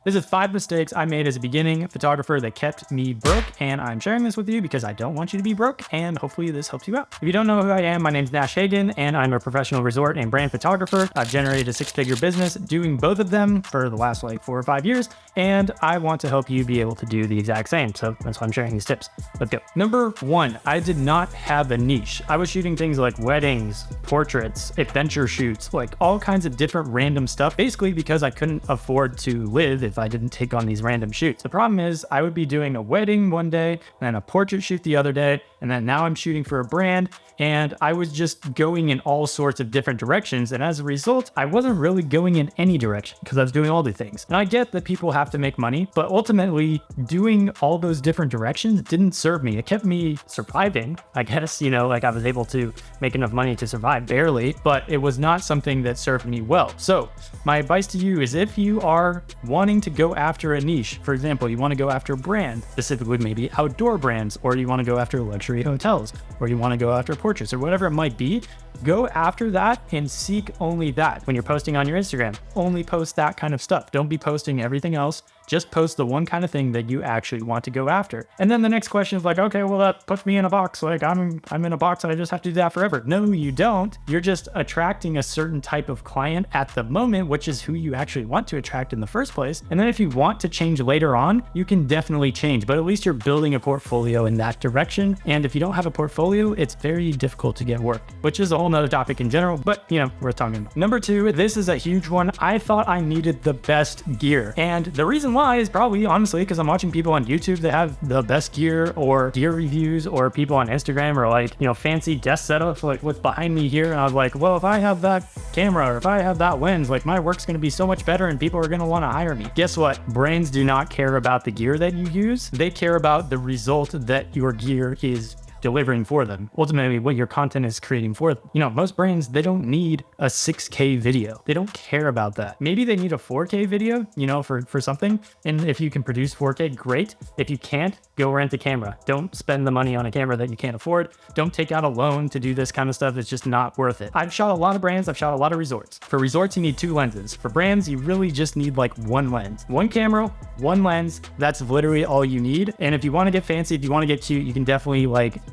This is 5 mistakes I made as a beginning photographer that kept me broke, and I'm sharing this with you because I don't want you to be broke, and hopefully this helps you out. If you don't know who I am, my name's Nash, and I'm a professional resort and brand photographer. I've generated a 6-figure business doing both of them for the last like 4 or 5 years, and I want to help you be able to do the exact same. So that's why I'm sharing these tips. Let's go. Number 1, I did not have a niche. I was shooting things like weddings, portraits, adventure shoots, like all kinds of different random stuff, basically because I couldn't afford to live if I didn't take on these random shoots. The problem is I would be doing a wedding one day, and then a portrait shoot the other day, and then now I'm shooting for a brand, and I was just going in all sorts of different directions. And as a result, I wasn't really going in any direction because I was doing all the things. And I get that people have to make money, but ultimately doing all those different directions didn't serve me. It kept me surviving, I guess, like I was able to make enough money to survive barely, but it was not something that served me well. So my advice to you is if you are wanting to go after a niche, for example, you want to go after a brand, specifically maybe outdoor brands, or you want to go after luxury hotels, or you want to go after portraits or whatever it might be, go after that and seek only that. When you're posting on your Instagram, only post that kind of stuff. Don't be posting everything else. Just post the one kind of thing that you actually want to go after. And then the next question is like, okay, well, that puts me in a box. Like I'm in a box and I just have to do that forever. No, you don't. You're just attracting a certain type of client at the moment, which is who you actually want to attract in the first place. And then if you want to change later on, you can definitely change, but at least you're building a portfolio in that direction. And if you don't have a portfolio, it's very difficult to get work, which is a whole nother topic in general, but worth talking about. Number 2, this is a huge one. I thought I needed the best gear. And the reason why is probably honestly because I'm watching people on YouTube that have the best gear or gear reviews, or people on Instagram or like, fancy desk setups like what's behind me here. And I was like, well, if I have that camera or if I have that lens, like my work's going to be so much better and people are going to want to hire me. Guess what? Brands do not care about the gear that you use. They care about the result that your gear is delivering for them. Ultimately, what your content is creating for them. Most brands, they don't need a 6K video. They don't care about that. Maybe they need a 4K video, for something. And if you can produce 4K, great. If you can't, go rent a camera. Don't spend the money on a camera that you can't afford. Don't take out a loan to do this kind of stuff. It's just not worth it. I've shot a lot of brands. I've shot a lot of resorts. For resorts, you need 2 lenses. For brands, you really just need like 1 lens. 1 camera, 1 lens. That's literally all you need. And if you want to get fancy, if you want to get cute, you can definitely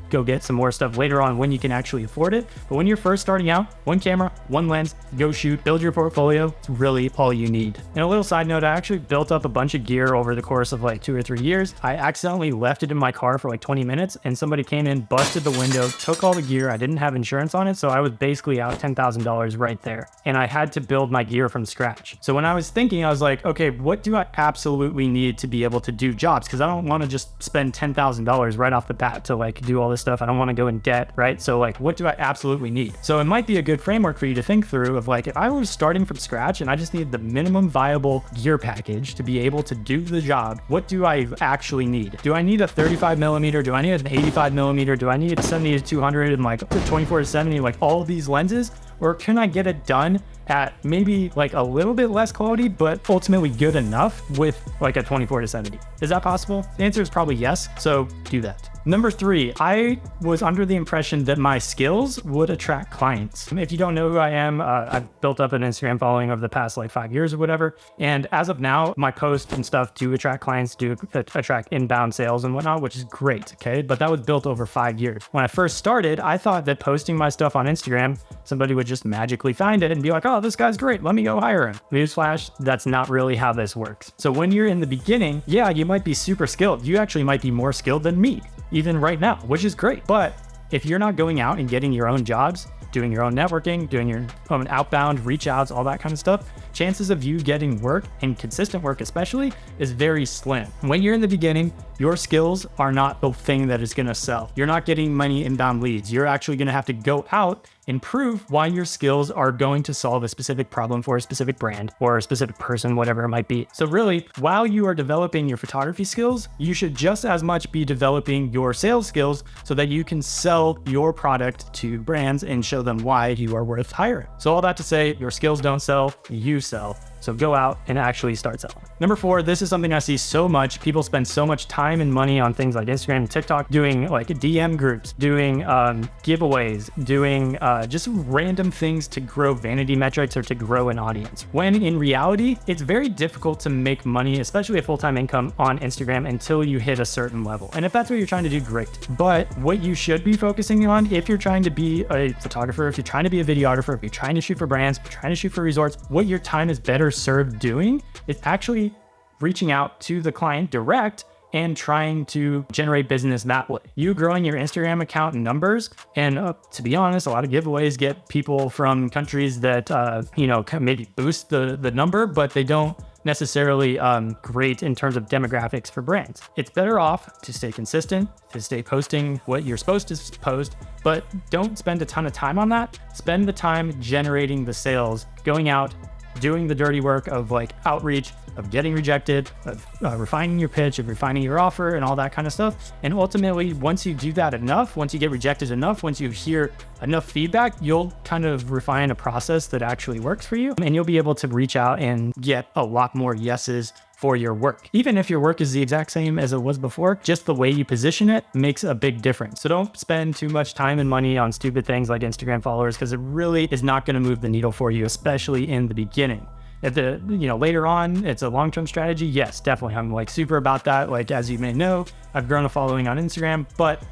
go get some more stuff later on when you can actually afford it. But when you're first starting out, 1 camera, 1 lens, go shoot, build your portfolio. It's really all you need. And a little side note, I actually built up a bunch of gear over the course of like 2 or 3 years. I accidentally left it in my car for like 20 minutes and somebody came in, busted the window, took all the gear. I didn't have insurance on it, so I was basically out $10,000 right there. And I had to build my gear from scratch. So when I was thinking, I was like, okay, what do I absolutely need to be able to do jobs? Because I don't want to just spend $10,000 right off the bat to like do all this stuff. I don't want to go in debt, right? So like, what do I absolutely need? So it might be a good framework for you to think through of like, if I was starting from scratch and I just needed the minimum viable gear package to be able to do the job, what do I actually need? Do I need a 35 millimeter? Do I need an 85 millimeter? Do I need a 70 to 200 and like 24 to 70, like all these lenses? Or can I get it done at maybe like a little bit less quality, but ultimately good enough with like a 24 to 70? Is that possible? The answer is probably yes. So do that. Number 3, I was under the impression that my skills would attract clients. If you don't know who I am, I've built up an Instagram following over the past like 5 years or whatever. And as of now, my posts and stuff do attract clients, do attract inbound sales and whatnot, which is great. Okay. But that was built over 5 years. When I first started, I thought that posting my stuff on Instagram, somebody would just magically find it and be like, oh, this guy's great. Let me go hire him. Newsflash, that's not really how this works. So when you're in the beginning, yeah, you might be super skilled. You actually might be more skilled than me, even right now, which is great. But if you're not going out and getting your own jobs, doing your own networking, doing your own outbound reach outs, all that kind of stuff, chances of you getting work, and consistent work especially, is very slim. When you're in the beginning, your skills are not the thing that is going to sell. You're not getting many inbound leads. You're actually going to have to go out and prove why your skills are going to solve a specific problem for a specific brand or a specific person, whatever it might be. So really, while you are developing your photography skills, you should just as much be developing your sales skills so that you can sell your product to brands and show them why you are worth hiring. So all that to say, your skills don't sell, you sell. So go out and actually start selling. Number 4, this is something I see so much. People spend so much time and money on things like Instagram and TikTok, doing like DM groups, doing giveaways, doing just random things to grow vanity metrics or to grow an audience. When in reality, it's very difficult to make money, especially a full-time income on Instagram, until you hit a certain level. And if that's what you're trying to do, great. But what you should be focusing on, if you're trying to be a photographer, if you're trying to be a videographer, if you're trying to shoot for brands, if you're trying to shoot for resorts, what your time is better served doing is actually reaching out to the client direct and trying to generate business that way. You growing your Instagram account numbers, and to be honest, a lot of giveaways get people from countries that, maybe boost the number, but they don't necessarily great in terms of demographics for brands. It's better off to stay consistent, to stay posting what you're supposed to post, but don't spend a ton of time on that. Spend the time generating the sales, going out, doing the dirty work of like outreach, of getting rejected, of refining your pitch, of refining your offer and all that kind of stuff. And ultimately, once you do that enough, once you get rejected enough, once you hear enough feedback, you'll kind of refine a process that actually works for you. And you'll be able to reach out and get a lot more yeses for your work. Even if your work is the exact same as it was before, just the way you position it makes a big difference. So don't spend too much time and money on stupid things like Instagram followers, because it really is not going to move the needle for you, especially in the beginning. At the, later on, it's a long-term strategy. Yes, definitely. I'm like super about that. Like, as you may know, I've grown a following on Instagram, but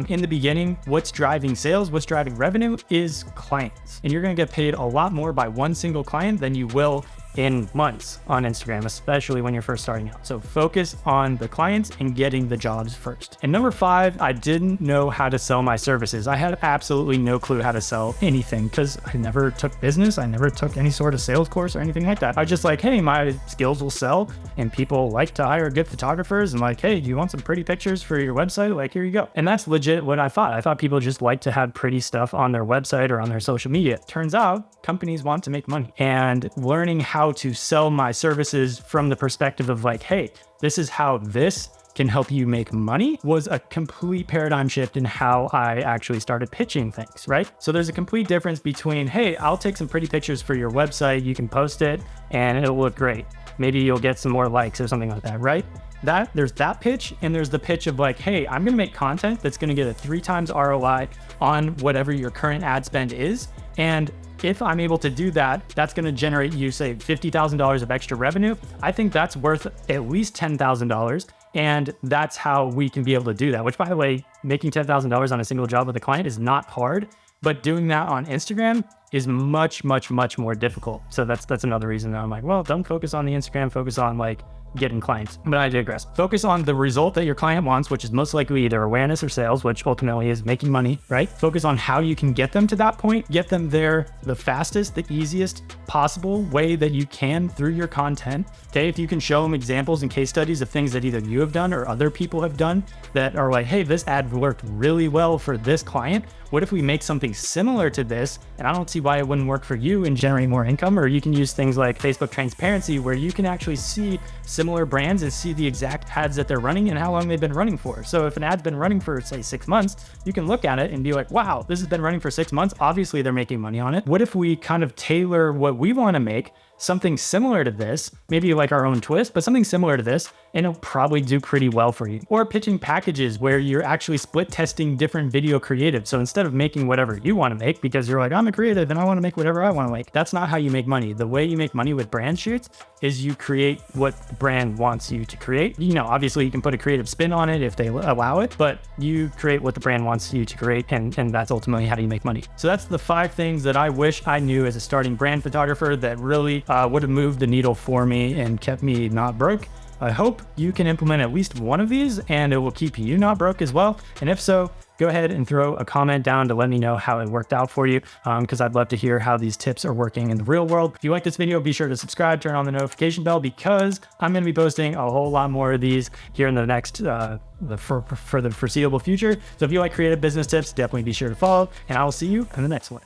in the beginning, what's driving sales, what's driving revenue is clients. And you're going to get paid a lot more by one single client than you will in months on Instagram, especially when you're first starting out. So focus on the clients and getting the jobs first. And number 5, I didn't know how to sell my services. I had absolutely no clue how to sell anything because I never took business. I never took any sort of sales course or anything like that. I was just like, hey, my skills will sell and people like to hire good photographers, and like, hey, do you want some pretty pictures for your website? Like, here you go. And that's legit what I thought. I thought people just like to have pretty stuff on their website or on their social media. Turns out companies want to make money, and learning how to sell my services from the perspective of like, hey, this is how this can help you make money was a complete paradigm shift in how I actually started pitching things, right? So there's a complete difference between, hey, I'll take some pretty pictures for your website, you can post it and it'll look great. Maybe you'll get some more likes or something like that, right? There's that pitch, and there's the pitch of like, hey, I'm gonna make content that's gonna get a 3 times ROI on whatever your current ad spend is. And if I'm able to do that, that's going to generate you, say, $50,000 of extra revenue. I think that's worth at least $10,000. And that's how we can be able to do that, which, by the way, making $10,000 on a single job with a client is not hard, but doing that on Instagram is much, much, much more difficult. So that's another reason that I'm like, well, don't focus on the Instagram, focus on like getting clients. But I digress. Focus on the result that your client wants, which is most likely either awareness or sales, which ultimately is making money, right? Focus on how you can get them to that point, get them there the fastest, the easiest possible way that you can through your content. Okay, if you can show them examples and case studies of things that either you have done or other people have done that are like, hey, this ad worked really well for this client. What if we make something similar to this? And I don't see why it wouldn't work for you and generate more income. Or you can use things like Facebook transparency, where you can actually see similar brands and see the exact ads that they're running and how long they've been running for. So if an ad's been running for, say, 6 months, you can look at it and be like, wow, this has been running for 6 months. Obviously, they're making money on it. What if we kind of tailor what we want to make something similar to this, maybe like our own twist, but something similar to this, and it'll probably do pretty well for you. Or pitching packages where you're actually split testing different video creatives. So instead of making whatever you want to make, because you're like, I'm a creative and I want to make whatever I want to make, that's not how you make money. The way you make money with brand shoots is you create what the brand wants you to create. You know, obviously you can put a creative spin on it if they allow it, but you create what the brand wants you to create, and that's ultimately how you make money. So that's the 5 things that I wish I knew as a starting brand photographer that really would have moved the needle for me and kept me not broke. I hope you can implement at least one of these and it will keep you not broke as well. And if so, go ahead and throw a comment down to let me know how it worked out for you, because I'd love to hear how these tips are working in the real world. If you like this video, be sure to subscribe, turn on the notification bell, because I'm going to be posting a whole lot more of these here in the next for the foreseeable future. So if you like creative business tips, definitely be sure to follow, and I will see you in the next one.